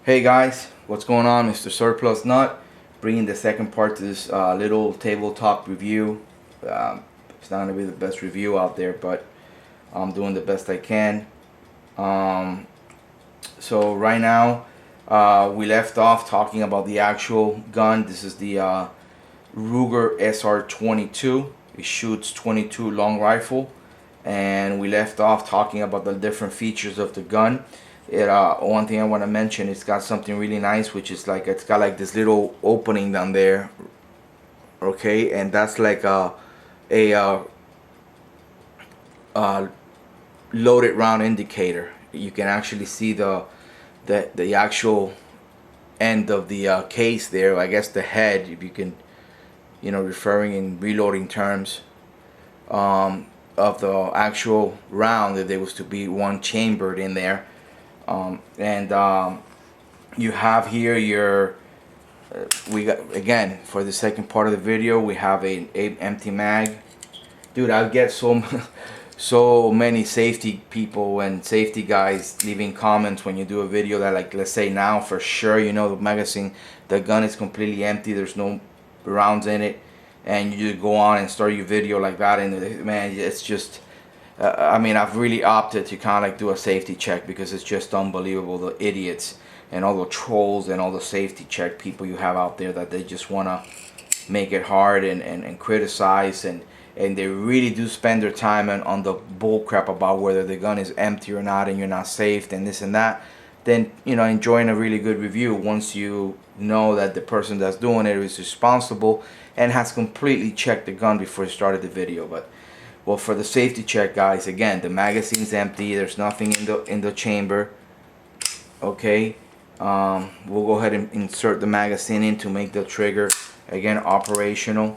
Hey guys, what's going on? Mr. Surplus Nut, bringing the second part to this little tabletop review. It's not going to be the best review out there, but I'm doing the best I can. Um, so right now, we left off talking about the actual gun. This is the Ruger SR-22. It shoots 22 long rifle, and we left off talking about the different features of the gun. One thing I want to mention, it's got something really nice, which is like it's got like this little opening down there, okay, and that's like a uh, loaded round indicator. You can actually see the actual end of the case there. I guess the head, if you can, referring in reloading terms, of the actual round, if there was to be one chambered in there. And you have here your we got, again, for the second part of the video, we have a empty mag. Dude, I get so many safety people and safety guys leaving comments when you do a video that, like, let's say now for sure the magazine, the gun is completely empty, there's no rounds in it, and you just go on and start your video like that, and man, it's just I mean, I've really opted to kind of like do a safety check, because it's just unbelievable, the idiots and all the trolls and all the safety check people you have out there, that they just want to make it hard and criticize, and they really do spend their time on the bull crap about whether the gun is empty or not, and you're not safe and this and that. Then, enjoying a really good review, once you know that the person that's doing it is responsible and has completely checked the gun before he started the video. But well, for the safety check, guys, again, the magazine's empty. There's nothing in the chamber. Okay, we'll go ahead and insert the magazine in to make the trigger again operational.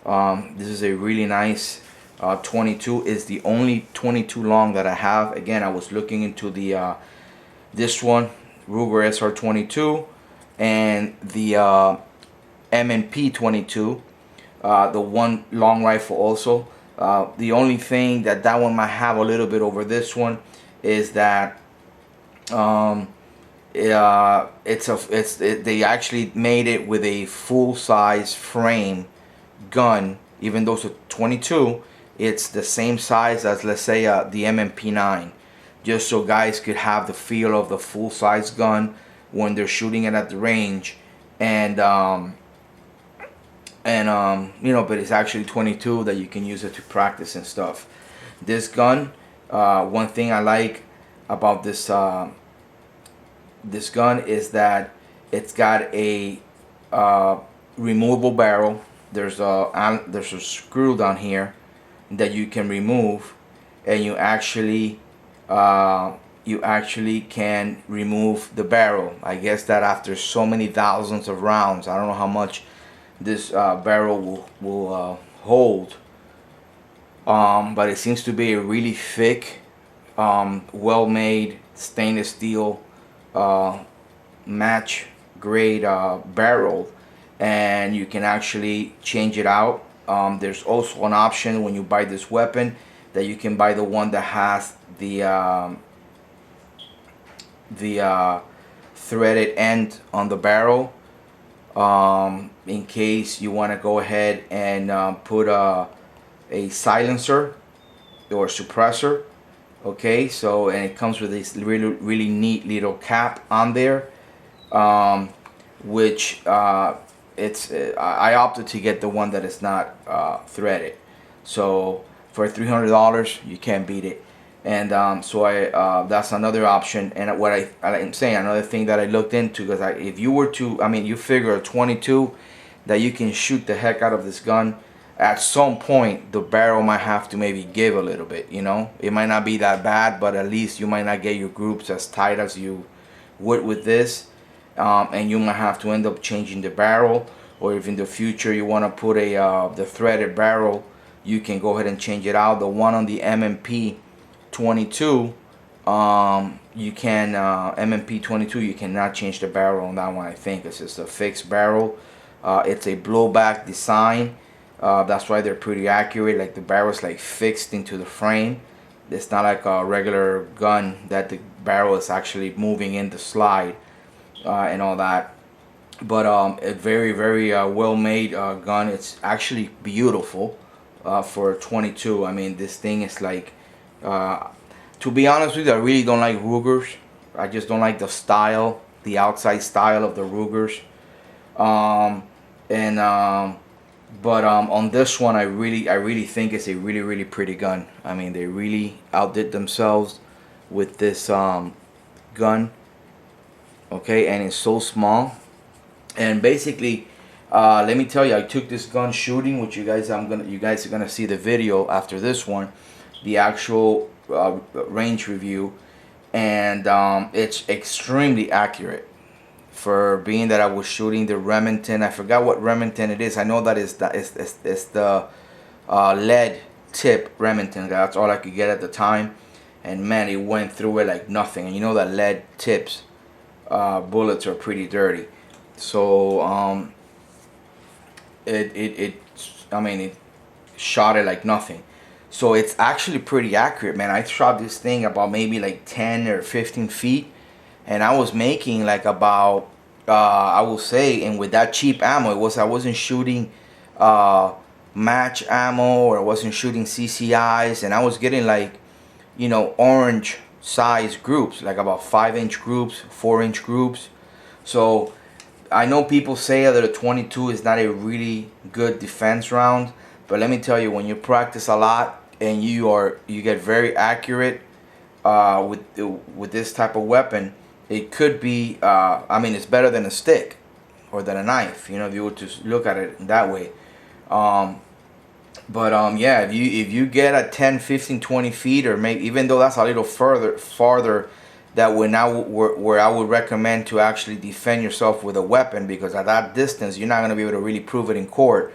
This is a really nice 22. Is the only 22 long that I have. Again, I was looking into the this one, Ruger SR-22, and the M&P 22, the one long rifle also. The only thing that one might have a little bit over this one is that they actually made it with a full-size frame gun. Even though it's a 22, it's the same size as, let's say, the M&P 9, just so guys could have the feel of the full-size gun when they're shooting it at the range. And but it's actually 22, that you can use it to practice and stuff. This gun, one thing I like about this this gun is that it's got a removable barrel. There's a screw down here that you can remove, and you actually can remove the barrel. I guess that after so many thousands of rounds, I don't know how much this barrel will hold, but it seems to be a really thick, well-made stainless steel match grade barrel, and you can actually change it out. There's also an option when you buy this weapon that you can buy the one that has the threaded end on the barrel, in case you want to go ahead and put a silencer or suppressor. Okay, so, and it comes with this really neat little cap on there, which I opted to get the one that is not threaded. So for $300, you can't beat it. And so that's another option. And what I'm saying, another thing that I looked into, because if you were to, I mean, you figure a 22 that you can shoot the heck out of this gun, at some point the barrel might have to maybe give a little bit. It might not be that bad, but at least you might not get your groups as tight as you would with this, and you might have to end up changing the barrel. Or if in the future you want to put the threaded barrel, you can go ahead and change it out. The one on the M&P 22, you can M&P 22, you cannot change the barrel on that one. I think it's just a fixed barrel. It's a blowback design. That's why they're pretty accurate. Like, the barrel's like fixed into the frame. It's not like a regular gun that the barrel is actually moving in the slide. and all that. But a very very well made gun. It's actually beautiful for 22. I mean, this thing is like, to be honest with you, I really don't like Rugers. I just don't like the style, the outside style of the Rugers. Um, and but on this one, I really think it's a really really pretty gun. I mean, they really outdid themselves with this gun. Okay, and it's so small. And basically, let me tell you, I took this gun shooting, which you guys are gonna see the video after this one, the actual range review, and it's extremely accurate for being that I was shooting the Remington. I forgot what Remington it is. I know that it's the lead tip Remington. That's all I could get at the time, and man, it went through it like nothing. And you know that lead tips bullets are pretty dirty. So it I mean, it shot it like nothing. So it's actually pretty accurate, man. I shot this thing about maybe like 10 or 15 feet, and I was making like about I will say, and with that cheap ammo, I wasn't shooting match ammo, or I wasn't shooting CCIs, and I was getting like, orange size groups, like about 5-inch groups, 4-inch groups. So I know people say that a 22 is not a really good defense round, but let me tell you, when you practice a lot and you get very accurate with this type of weapon, it could be. I mean, it's better than a stick or than a knife. If you were to look at it that way. But yeah, if you get at 10, 15, 20 feet, or maybe even though that's a little farther, that where I would recommend to actually defend yourself with a weapon, because at that distance you're not going to be able to really prove it in court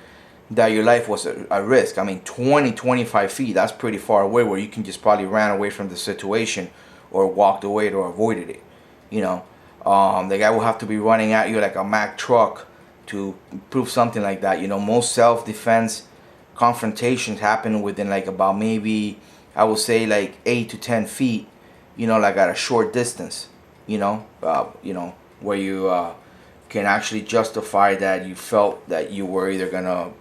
that your life was at risk. I mean, 20, 25 feet, that's pretty far away, where you can just probably ran away from the situation or walked away or avoided it. The guy will have to be running at you like a Mack truck to prove something like that. Most self-defense confrontations happen within like about, maybe I would say, like 8 to 10 feet, like at a short distance, where you can actually justify that you felt that you were either gonna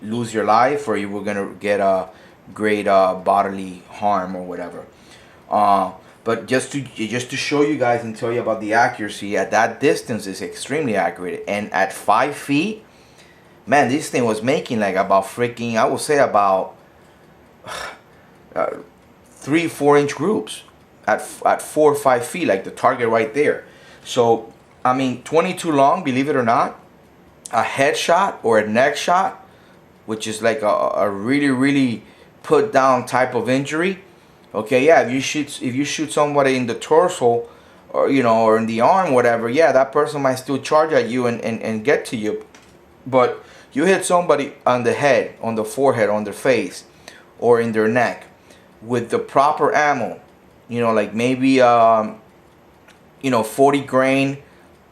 lose your life or you were gonna get a great bodily harm or whatever. But just to show you guys and tell you about the accuracy at that distance, is extremely accurate. And at 5 feet, man, this thing was making like about freaking, I would say about 3-4 inch groups at 4 or 5 feet, like the target right there. So I mean, 22 long, believe it or not, a headshot or a neck shot, which is like a really really put down type of injury. Okay, yeah, if you shoot somebody in the torso, or or in the arm, whatever, yeah, that person might still charge at you and get to you. But you hit somebody on the head, on the forehead, on their face, or in their neck with the proper ammo, like maybe 40 grain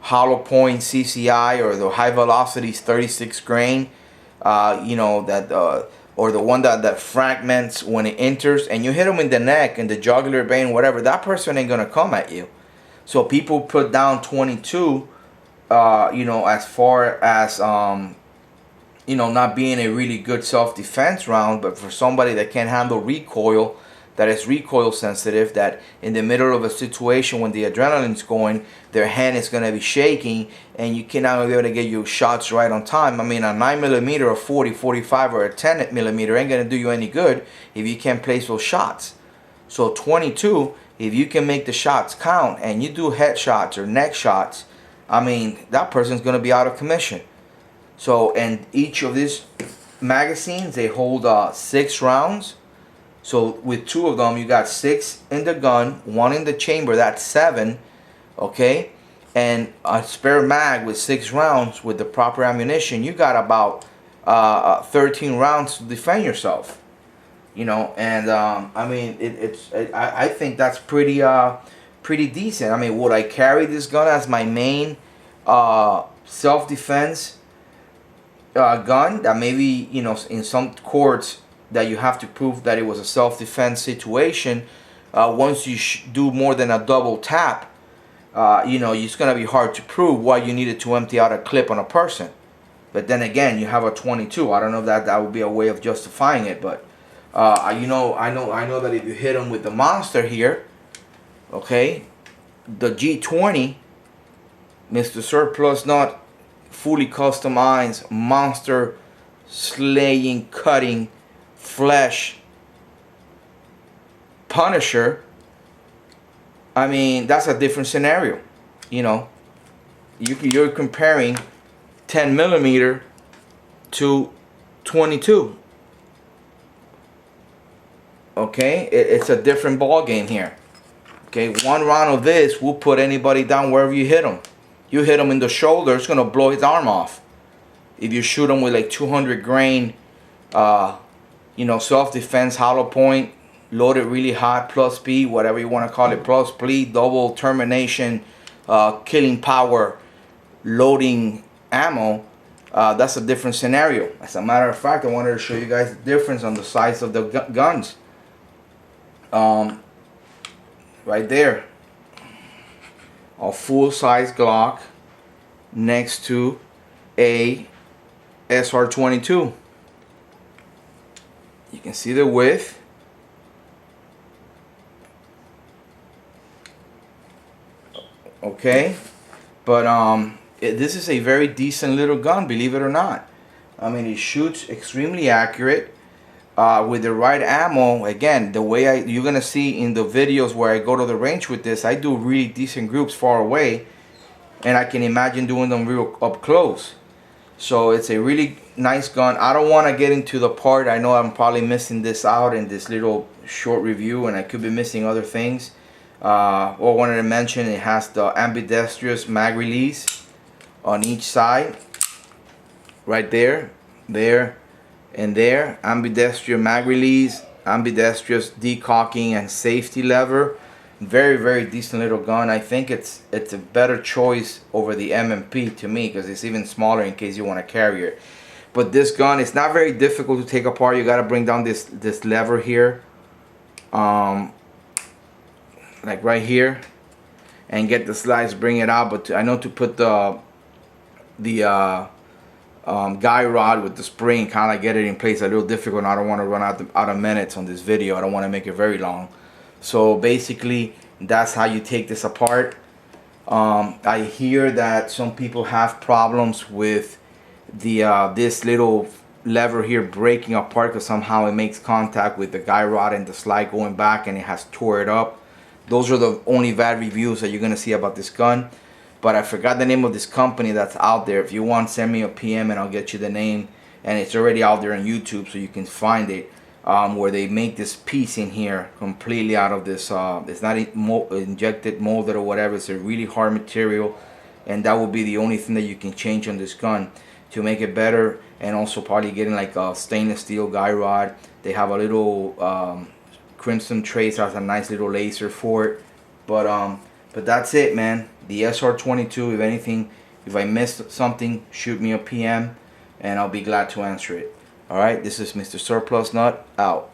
hollow point CCI, or the high velocity 36 grain, or the one that fragments when it enters, and you hit them in the neck, in the jugular vein, whatever, that person ain't gonna come at you. So people put down 22, as far as not being a really good self-defense round, but for somebody that can't handle recoil, that is recoil sensitive, that in the middle of a situation when the adrenaline's going, their hand is going to be shaking, and you cannot be able to get your shots right on time. I mean, a 9mm, a 40, 45, or a 10mm ain't going to do you any good if you can't place those shots. So 22, if you can make the shots count and you do headshots or neck shots, I mean, that person's going to be out of commission. So, and each of these magazines, they hold 6 rounds. So with 2 of them, you got 6 in the gun, 1 in the chamber, that's 7, okay? And a spare mag with 6 rounds with the proper ammunition, you got about 13 rounds to defend yourself. And I mean, I think that's pretty decent. I mean, would I carry this gun as my main self-defense gun? That maybe, in some courts, that you have to prove that it was a self-defense situation. Once you do more than a double tap, you know, it's gonna be hard to prove why you needed to empty out a clip on a person. But then again, you have a 22. I don't know if that would be a way of justifying it, but I know that if you hit them with the monster here, okay, the G20, Mr. Surplus Nut, fully customized monster slaying, cutting flesh Punisher. I mean, that's a different scenario. You know, you're comparing 10 millimeter to 22. Okay, it's a different ball game here. Okay, one round of this will put anybody down wherever you hit him. You hit him in the shoulder, it's gonna blow his arm off. If you shoot him with like 200 grain, you know, self-defense hollow point, loaded really hot, plus speed, whatever you want to call it, plus speed, double termination, killing power, loading ammo, that's a different scenario. As a matter of fact, I wanted to show you guys the difference on the size of the guns. Right there, a full-size Glock next to a SR-22. You can see the width. Okay, but this is a very decent little gun, believe it or not. I mean, it shoots extremely accurate with the right ammo. Again, the way you're gonna see in the videos where I go to the range with this, I do really decent groups far away, and I can imagine doing them real up close. So it's a really nice gun. I don't want to get into the part, I know I'm probably missing this out in this little short review, and I could be missing other things. I wanted to mention it has the ambidextrous mag release on each side, right there, there, and there. Ambidextrous mag release, ambidextrous decocking and safety lever. Very, very decent little gun. I think it's a better choice over the M&P to me, because it's even smaller in case you want to carry it. But this gun, it's not very difficult to take apart. You got to bring down this lever here, like right here, and get the slides, bring it out. But I know to put the guy rod with the spring, kind of get it in place, a little difficult. And I don't want to run out of minutes on this video. I don't want to make it very long. So basically, that's how you take this apart. I hear that some people have problems with the this little lever here breaking apart, because somehow it makes contact with the guy rod and the slide going back, and it has tore it up. Those are the only bad reviews that you're gonna see about this gun. But I forgot the name of this company that's out there. If you want, send me a PM and I'll get you the name. And it's already out there on YouTube, so you can find it. Where they make this piece in here completely out of this, it's not injected, molded or whatever. It's a really hard material, and that will be the only thing that you can change on this gun to make it better. And also probably getting like a stainless steel guy rod. They have a little crimson trace, has a nice little laser for it. But that's it, man. The SR-22. If anything, if I missed something, shoot me a PM and I'll be glad to answer it. Alright, this is Mr. Surplus Nut, out.